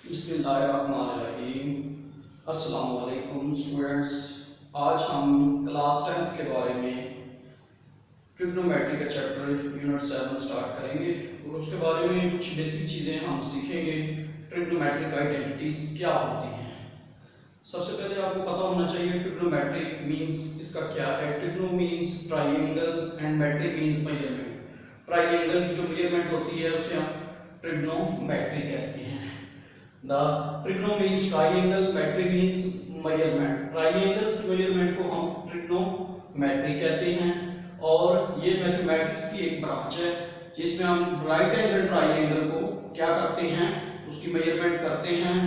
बिस्मिल्लाहिर्रहमानिर्रहीम। अस्सलाम वालेकुम स्टूडेंट्स। आज हम क्लास 10th के बारे में ट्रिग्नोमेट्री का चैप्टर यूनिट 7 स्टार्ट करेंगे और उसके बारे में कुछ बेसिक चीज़ें हम सीखेंगे। ट्रिग्नोमेट्रिक आइडेंटिटीज क्या होती हैं। सबसे पहले आपको पता होना चाहिए ट्रिग्नोमेट्री मींस इसका क्या है। Trigno means triangles and metry means measurement. Triangle की जो मेजरमेंट होती है उसे हम ट्रिग्नोमेट्री कहते हैं। The trigono means triangle, metry means measurement. Triangles की measurement को हम trigonometry कहते हैं और ये मैथमेटिक्स की एक ब्रांच है जिसमें हम राइट एंगल ट्राइंगल को क्या करते हैं, उसकी मेजरमेंट करते हैं।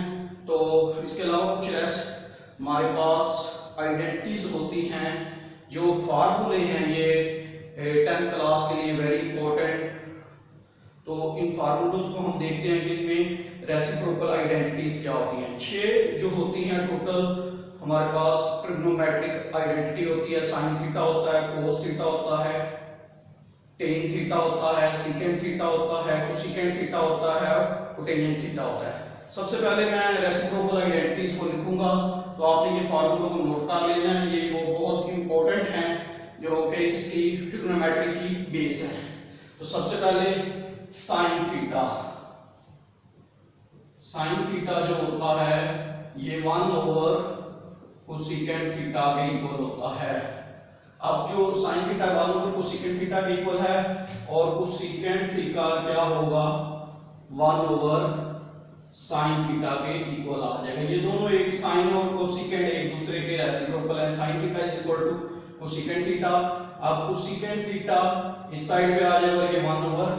तो इसके अलावा कुछ हमारे पास आइडेंटिटीज होती हैं, जो फार्मूले हैं ये 10th क्लास के लिए वेरी इंपॉर्टेंट। तो इन फार्मूलोज को हम देखते हैं कि इनमें रेसिप्रोकल आइडेंटिटीज क्या होती हैं। 6 जो होती हैं टोटल हमारे पास ट्रिग्नोमेट्रिक आइडेंटिटी होती है। साइन थीटा होता है, कोस थीटा होता है, टेन थीटा होता है, सीकेंट थीटा होता है, कोसेकेंट थीटा होता है और कोटेनियन थीटा होता है। सबसे पहले मैं रेसिप्रोकल आइडेंटिटीज को लिखूंगा तो आपने ये फार्मूला को नोट कर लेना है। ये वो बहुत इंपॉर्टेंट हैं जो कि इसकी ट्रिग्नोमेट्री की बेस है। तो सबसे पहले साइन थीटा। साइन थीटा जो होता है ये 1/, कोसेकेंट थीटा के इक्वल होता है। अब जो साइन थीटा 1/, कोसेकेंट थीटा के इक्वल है और कोसेकेंट थीटा क्या होगा 1/, साइन थीटा के इक्वल आ जाएगा। ये दोनों एक साइन और कोसेकेंट एक दूसरे के रेसिप्रोकल है। Sine theta is equal to cosecant theta. अब कोसेकेंट थीटा इस साइड पे आ जाएगा और ये 1/,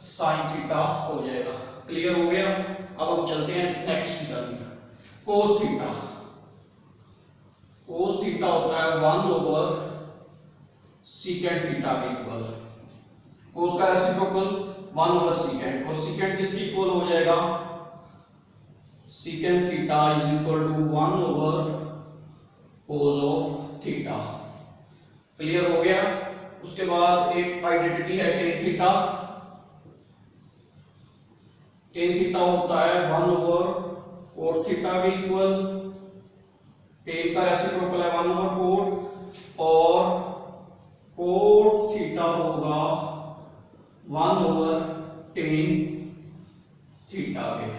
साइन थीटा हो जाएगा। क्लियर हो गया। अब हम चलते हैं नेक्स्ट की तरफ। Cos theta. कोस थीटा होता है 1/, सीकेंट थीटा के इक्वल। कोस का रेसिप्रोकल 1/, सीकेंट और सीकेंट किसके इक्वल हो जाएगा, secant theta is equal to 1/, cos of theta. Clear हो गया। उसके बाद एक आइडेंटिटी है टेन थीटा। टेन थीटा होता है 1/, कोट थीटा के इक्वल। टेन का रेसिप्रोकल है 1/, कोट और कोट थीटा होगा 1/, टेन थीटा के।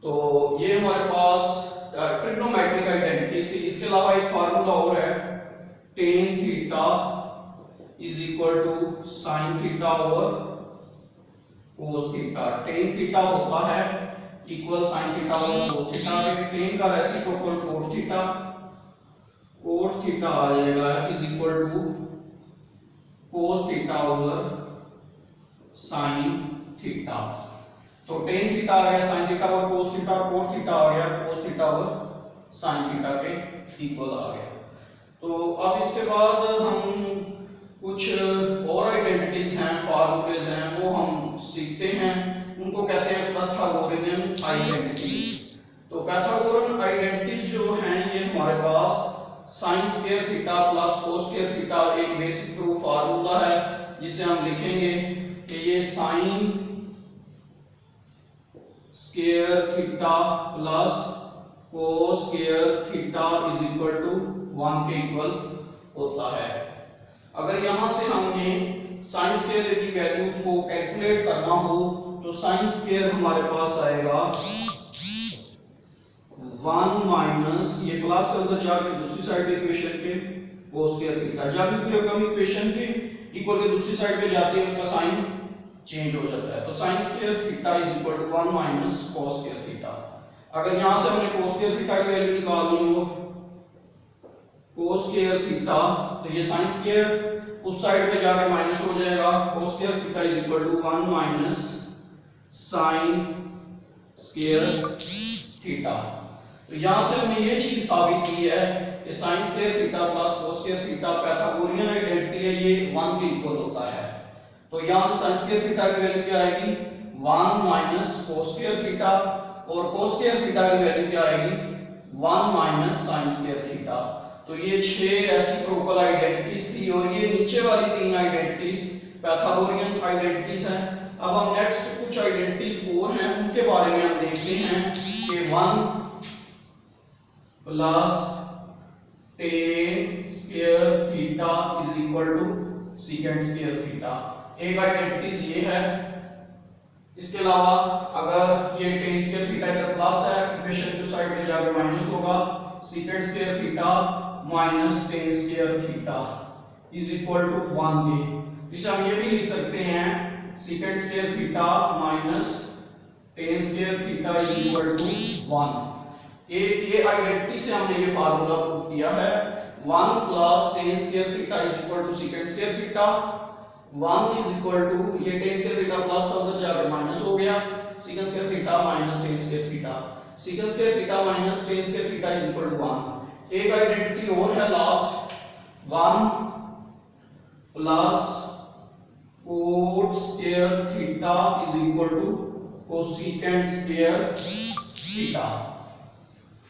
तो ये हमारे पास ट्रिग्नोमेट्रिक आइडेंटिटीज थी। इसके अलावा एक फार्मूला और है, tan theta is equal to sine theta और कोस थीटा। टेन थीटा होता है इक्वल साइन थीटा और कोस थीटा के। टेन का reciprocal cot theta, cot theta आ जाएगा is equal to cos theta over sine theta. तो टेन थीटा आ गया साइन थीटा और कोस थीटा, कोट थीटा आ गया कोस थीटा और साइन थीटा के इक्वल आ गया। तो अब इसके बाद हम कुछ और आइडेंटिटीज हैं, फार्मूलेज हैं, वो हम सीखते हैं। उनको कहते हैं पाइथागोरियन आइडेंटिटीज। तो पाइथागोरियन आइडेंटिटीज जो हैं ये हमारे पास sine square theta plus cos square theta एक बेसिक प्रूफ फार्मूला है जिसे हम लिखेंगे कि ये sine square theta plus cos square theta is equal to 1 के इक्वल होता है। अगर यहां से हमने साइन स्क्वायर की वैल्यूज को कैलकुलेट करना हो तो साइन स्क्वायर हमारे पास आएगा 1 माइनस ये प्लस से उधर जाके दूसरी साइड के इक्वेशन के कोस स्क्वायर थीटा। जब भी कोई रकम इक्वेशन के इक्वल के दूसरी साइड पे जाती है उसका साइन चेंज हो जाता है। तो sine square theta is equal to 1 minus cos square theta. अगर यहां से हमने कोस स्क्वायर थीटा की वैल्यू निकालनी हो, कोस स्क्वायर थीटा, तो ये साइन स्क्वायर उस साइड पे जाके माइनस हो जाएगा। Cos square theta is equal to 1 minus sine square theta. तो यहां से हमने ये चीज साबित की है कि sign square theta plus cos square theta Pythagorean identity है, ये 1 के इक्वल होता है। तो यहां से साइन स्क्वायर थीटा की वैल्यू क्या आएगी 1 माइनस कोस स्क्वायर थीटा और कोस स्क्वायर थीटा की वैल्यू क्या आएगी 1 माइनस साइन स्क्वायर थीटा। तो ये 6 रेसिप्रोकल आइडेंटिटीज थी और ये नीचे वाली 3 आइडेंटिटीज पाइथागोरियन आइडेंटिटीज हैं। अब हम नेक्स्ट कुछ आइडेंटिटीज और हैं उनके बारे में हम देखते हैं कि 1 plus tan square theta is equal to secant square theta. एक आइडेंटिटीज ये है। इसके अलावा अगर ये टेन स्क्वायर थीटा इधर प्लस है, इक्वेशन की साइड में जाकर माइनस होगा, secant square theta minus tan square theta is equal to 1a। इसे हम ये भी लिख सकते हैं secant square theta minus tan square theta is equal to 1। ये आइडेंटिटी से हमने ये फार्मूला प्रूव किया है। 1 plus tan square theta is equal to secant square theta. 1 is equal to ये टेन स्क्वायर थीटा प्लस था उधर जाकर माइनस हो गया, secant square theta minus tan square theta. Secant square theta minus tan square theta is equal to 1। एक identity और है last, 1 plus cot square theta is equal to cosecant square theta.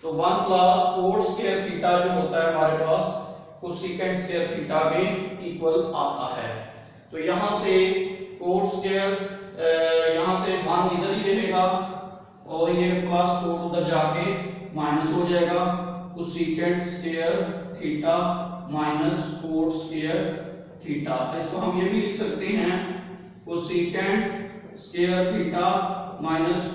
तो 1 plus cot square theta जो होता है हमारे पास cosecant square theta के equal आता है। तो यहां से कोट स्क्वायर यहां से 1 इधर ही रहेगा और ये प्लस कोट उधर जाके माइनस हो जाएगा, cosecant square theta minus cot square theta. इसको हम ये भी लिख सकते हैं कोसेकेंट स्क्वायर थीटा माइनस